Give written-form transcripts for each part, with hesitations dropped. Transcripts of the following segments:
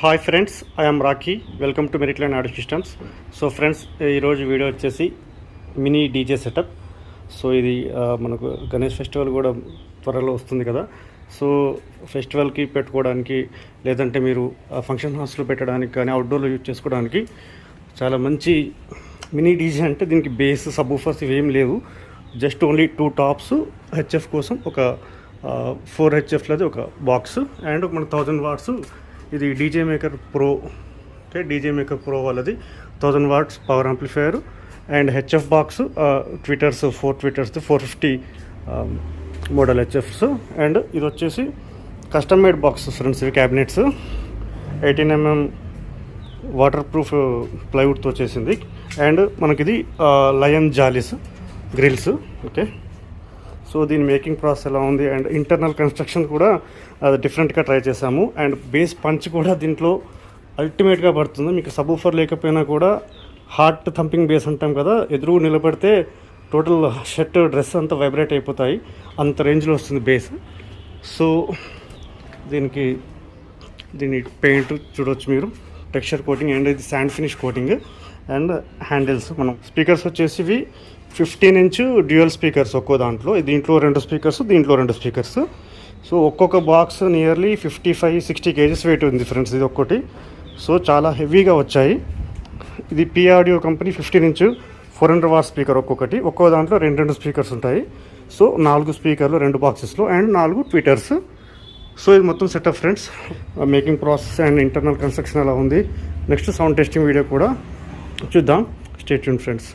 Hi friends, I'm Rocky. Welcome to Meritline audio systems. So friends, ఈరోజు video వచ్చేసి mini DJ setup. So ఇది మనకు Ganesh festival కూడా త్వరలో వస్తుంది కదా. సో ఫెస్టివల్కి పెట్టుకోవడానికి, లేదంటే మీరు ఫంక్షన్ హాల్స్లో పెట్టడానికి కానీ, అవుట్డోర్లో యూజ్ చేసుకోవడానికి చాలా మంచి మినీ డీజే. అంటే దీనికి బేస్, సబ్వూఫర్స్ ఇవేం లేవు, జస్ట్ ఓన్లీ 2 టాప్స్, హెచ్ఎఫ్ కోసం ఒక 4 హెచ్ఎఫ్లది ఒక బాక్స్, అండ్ మన 1000 వాట్స్. ఇది DJ maker pro. Okay, DJ maker pro వాళ్ళది 1000 watts power amplifier and HF box, tweeters 4 tweeters 450 model HFs. And ఇది వచ్చేసి కస్టమ్ మేడ్ బాక్స్ ఫ్రెండ్స్. ఇవి క్యాబినెట్స్ 18mm వాటర్ ప్రూఫ్ ప్లైవుడ్తో వచ్చేసింది. అండ్ మనకిది లయన్ జాలీస్ గ్రిల్స్. ఓకే, సో దీని making process ఎలా ఉంది, అండ్ ఇంటర్నల్ కన్స్ట్రక్షన్ కూడా అది డిఫరెంట్గా ట్రై చేసాము. అండ్ బేస్ పంచ్ కూడా దీంట్లో అల్టిమేట్గా పడుతుంది. మీకు సబ్వూఫర్ లేకపోయినా కూడా హార్ట్ థంపింగ్ బేస్ అంటాం కదా, ఎదురు నిలబడితే టోటల్ షర్ట్ డ్రెస్ అంతా వైబ్రేట్ అయిపోతాయి, అంత రేంజ్లో వస్తుంది బేస్. సో దీని పెయింట్ చూడవచ్చు మీరు, టెక్స్చర్ కోటింగ్, అండ్ ఇది sand finish coating. And handles, మనం స్పీకర్స్ వచ్చేసి 15 ఇంచ్ డ్యూయల్ స్పీకర్స్ ఒక్కో దాంట్లో. దీంట్లో 2 స్పీకర్స్, దీంట్లో 2 స్పీకర్స్. సో ఒక్కొక్క బాక్స్ నియర్లీ 55-60 కేజీస్ వెయిట్ ఉంది ఫ్రెండ్స్ ఇది ఒక్కటి. సో చాలా హెవీగా వచ్చాయి. ఇది P audio company 15 inch 400 what speaker ఒక్కొక్కటి. ఒక్కో దాంట్లో 2 స్పీకర్స్ ఉంటాయి. సో 4 స్పీకర్లు 2 బాక్సెస్లో, అండ్ 4 ట్విటర్స్. సో ఇది మొత్తం setup friends. Making process and internal construction అలా ఉంది. నెక్స్ట్ సౌండ్ టెస్టింగ్ వీడియో కూడా చూద్దాం. Stay tune friends.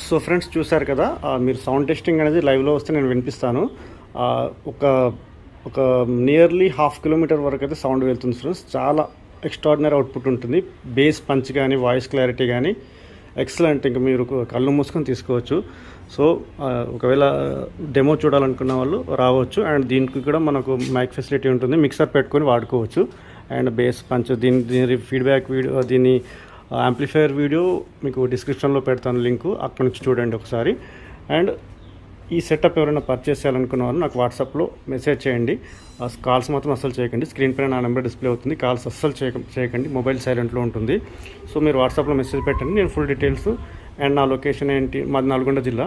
So friends, చూశారు కదా, మీరు సౌండ్ టెస్టింగ్ అనేది లైవ్లో వస్తే నేను వినిపిస్తాను. ఒక నియర్లీ 1/2 కిలోమీటర్ వరకు అయితే సౌండ్ వెళ్తుంది ఫ్రెండ్స్. చాలా ఎక్స్ట్రాడినరీ అవుట్పుట్ ఉంటుంది. బేస్ పంచ్ కానీ, వాయిస్ క్లారిటీ కానీ ఎక్సలెంట్. ఇంకా మీరు కళ్ళు మూసుకొని తీసుకోవచ్చు. సో ఒకవేళ డెమో చూడాలనుకున్న వాళ్ళు రావచ్చు. అండ్ దీనికి కూడా మనకు మైక్ ఫెసిలిటీ ఉంటుంది, మిక్సర్ పెట్టుకొని వాడుకోవచ్చు. అండ్ బేస్ పంచ్, దీని ఫీడ్బ్యాక్ వీడియో, దీని యాంప్లిఫైయర్ వీడియో మీకు డిస్క్రిప్షన్లో పెడతాను లింకు, అక్కడ నుంచి చూడండి ఒకసారి. అండ్ ఈ సెటప్ ఎవరైనా పర్చేస్ చేయాలనుకున్న వాళ్ళు నాకు వాట్సాప్లో మెసేజ్ చేయండి. కాల్స్ మాత్రం అస్సలు చేయకండి. స్క్రీన్ పైన నా నెంబర్ డిస్ప్లే అవుతుంది. కాల్స్ అస్సలు చేయకండి. మొబైల్ సైలెంట్లో ఉంటుంది. సో మీరు వాట్సాప్లో మెసేజ్ పెట్టండి, నేను ఫుల్ డీటెయిల్స్ అండ్ నా లొకేషన్ ఏంటి, మాది నల్గొండ జిల్లా.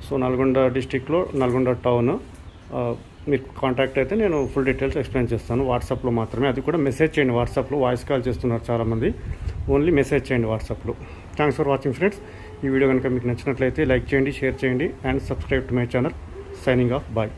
సో నల్గొండ డిస్టిక్లో నల్గొండ టౌన్. మీకు కాంటాక్ట్ అయితే నేను ఫుల్ డీటెయిల్స్ ఎక్స్ప్లెయిన్ చేస్తాను వాట్సాప్లో మాత్రమే. అది కూడా మెసేజ్ చేయండి వాట్సాప్లో. వాయిస్ కాల్ చేస్తున్నారు చాలామంది, ఓన్లీ మెసేజ్ చేయండి వాట్సాప్లో. Thanks for watching friends. ఈ వీడియో కనుక మీకు నచ్చినట్లయితే లైక్ చేయండి, షేర్ చేయండి and subscribe to my channel. Signing off, bye.